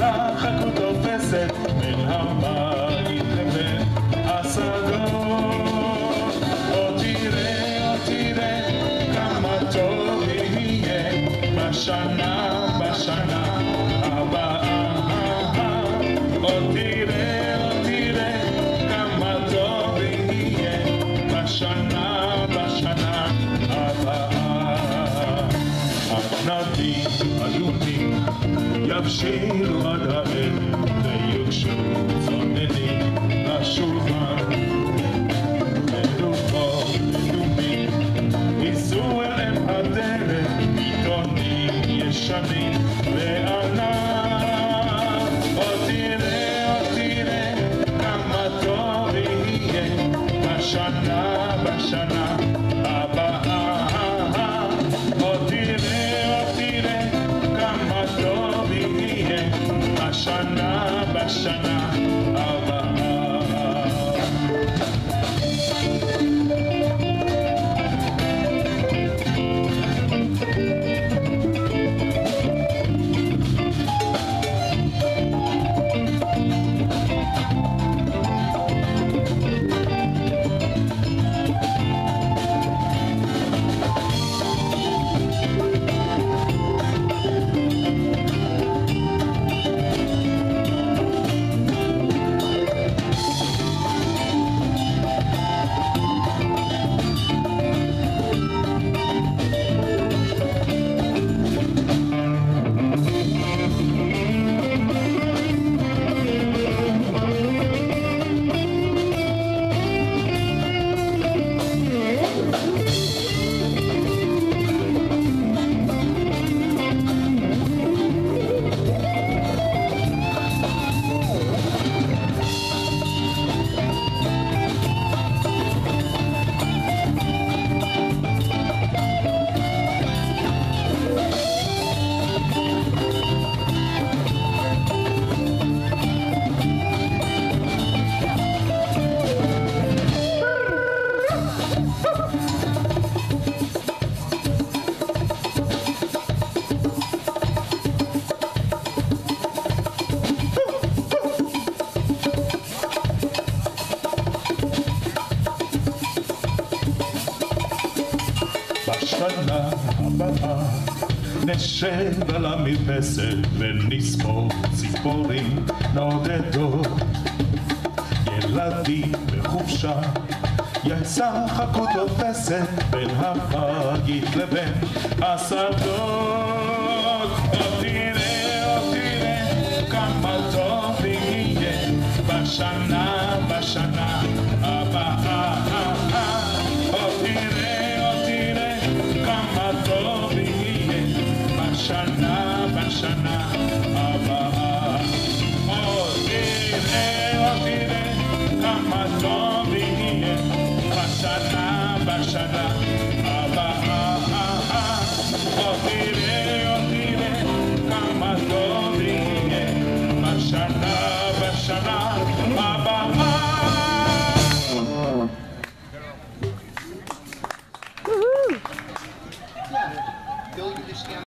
יצא חכות תופסת בין הבית לבין השדות. עוד תראה כמה טוב יהיה בשנה הבאה. עוד תראה כמה טוב יהיה בשנה הבאה. ענבים עיונים יבשילו עד הערב ויוגשו צוננים לשולחן. מלוכות אדומים ייסעו אליהם הדרך עיתונים ישנים וענב. עוד תראה כמה טוב יהיה בשנה הבאה. עוד תראה כמה טוב יהיה בשנה הבאה. בשנה הבאה נשב על המרפסת ונספור ציפורים נודדות. ילדים בחופשה יצא חכות תופסת בין הבית לבין השדות. עוד תראה כמה טוב יהיה בשנה הבאה. עוד תראה כמה טוב יהיה בשנה הבאה. עוד תראה כמה טוב יהיה בשנה